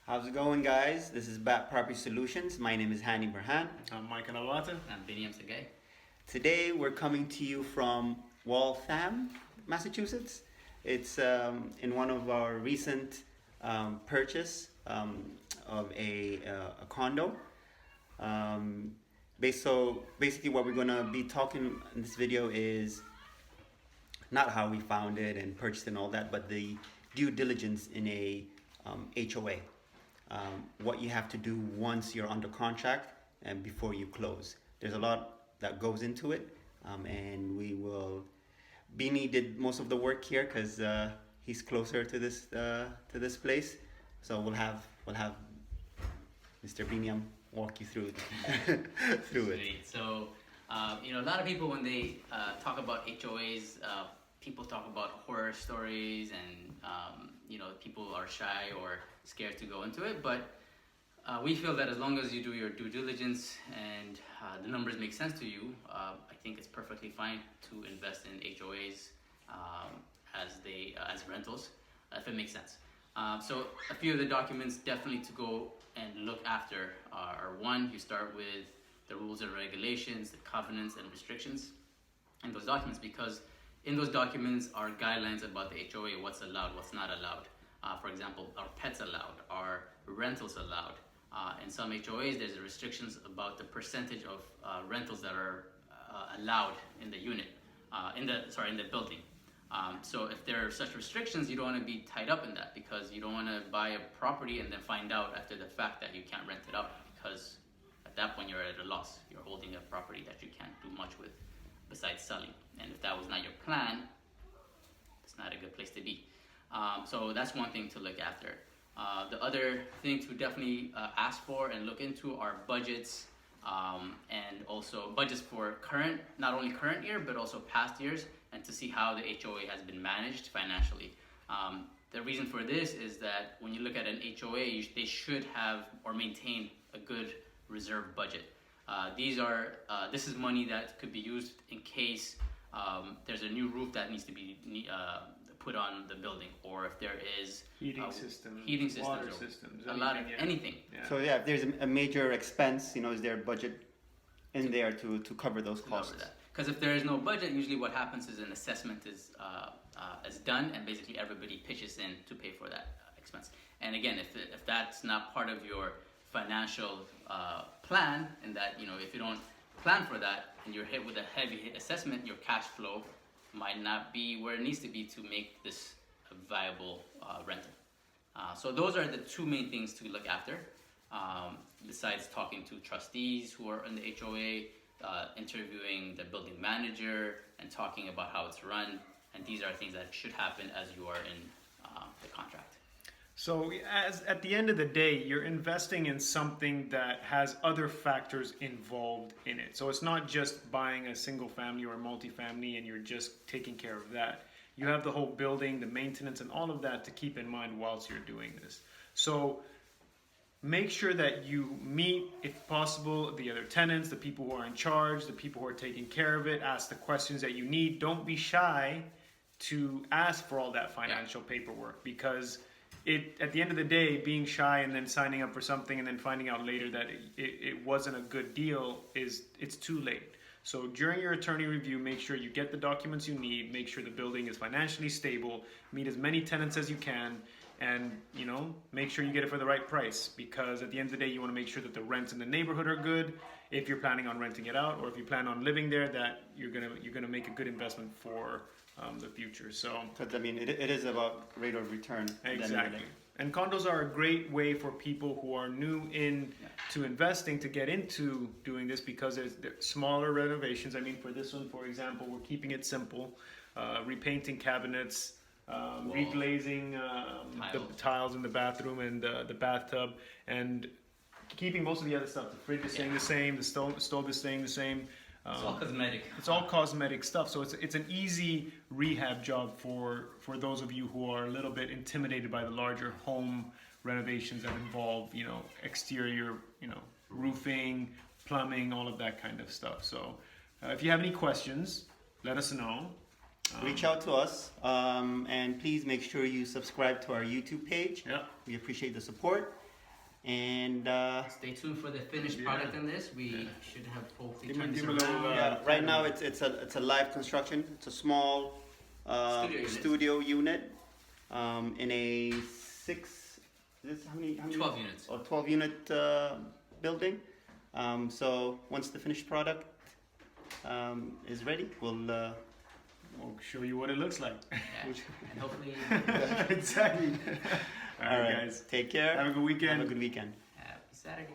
How's it going, guys? This is Bat Property Solutions. My name is Hani Burhan. I'm Mike Anawata. I'm Diligence again. Today, we're coming to you from Waltham, Massachusetts. It's in one of our recent purchase of a condo. So basically, what we're gonna be talking in this video is not how we found it and purchased and all that, but the due diligence in a HOA. What you have to do once you're under contract and before you close. There's a lot that goes into it, and we will. Beanie did most of the work here because he's closer to this place, so we'll have Mr. Beanie walk you through through it. Great. So, a lot of people when they talk about HOAs, people talk about horror stories, and people are shy or scared to go into it. But we feel that as long as you do your due diligence and the numbers make sense to you, I think it's perfectly fine to invest in HOAs as rentals, if it makes sense. So a few of the documents definitely to go and look after are one, you start with the rules and regulations, the covenants and restrictions in those documents, because in those documents are guidelines about the HOA, what's allowed, what's not allowed. For example, are pets allowed? Are rentals allowed? In some HOAs, there's restrictions about the percentage of rentals that are allowed in the unit, in the building. So if there are such restrictions, you don't want to be tied up in that, because you don't want to buy a property and then find out after the fact that you can't rent it out, because at that point you're at a loss. You're holding a property that you can't do much with besides selling. And if that was not your plan, it's not a good place to be. So that's one thing to look after. The other thing to definitely ask for and look into are budgets, and also budgets for not only current year, but also past years, and to see how the HOA has been managed financially. The reason for this is that when you look at an HOA, they should have or maintain a good reserve budget. This is money that could be used in case there's a new roof that needs to be put on the building, or if there is Heating systems, water systems, anything. Yeah. So yeah, if there's a major expense, is there a budget in there to cover those costs? Because if there is no budget, usually what happens is an assessment is done, and basically everybody pitches in to pay for that expense. And again, if that's not part of your financial plan, and that if you don't plan for that and you're hit with a heavy assessment, your cash flow might not be where it needs to be to make this a viable rental. So those are the two main things to look after, besides talking to trustees who are in the HOA, interviewing the building manager, and talking about how it's run. And these are things that should happen as you are in the contract. So at the end of the day, you're investing in something that has other factors involved in it. So it's not just buying a single family or a multifamily and you're just taking care of that. You have the whole building, the maintenance, and all of that to keep in mind whilst you're doing this. So make sure that you meet, if possible, the other tenants, the people who are in charge, the people who are taking care of it. Ask the questions that you need. Don't be shy to ask for all that financial paperwork, because at the end of the day, being shy and then signing up for something and then finding out later that it wasn't a good deal, it's too late. So during your attorney review, make sure you get the documents you need, make sure the building is financially stable, meet as many tenants as you can, and make sure you get it for the right price, because at the end of the day, you want to make sure that the rents in the neighborhood are good. If you're planning on renting it out, or if you plan on living there, that you're gonna make a good investment for the future. So, Because it is about rate of return. exactly. And condos are a great way for people who are new to investing to get into doing this, because there's smaller renovations. For this one, for example, we're keeping it simple, repainting cabinets, reglazing the tiles in the bathroom and the bathtub, and keeping most of the other stuff. The fridge is staying the same, the stove is staying the same. It's all cosmetic. It's all cosmetic stuff, so it's an easy rehab job for those of you who are a little bit intimidated by the larger home renovations that involve, exterior, roofing, plumbing, all of that kind of stuff. So if you have any questions, let us know. Reach out to us, and please make sure you subscribe to our YouTube page. Yeah. We appreciate the support. And Stay tuned for the finished Yeah. product on this. We should have hopefully Give me- turned this give me a little, around. yeah, right now it's a live construction. It's a small Studio unit. in a how many 12 units. or 12 unit building. So once the finished product is ready, we'll We'll show you what it looks like. Yeah. And hopefully, Exactly. All right, guys. Take care. Have a good weekend. Have a good weekend. happy Saturday.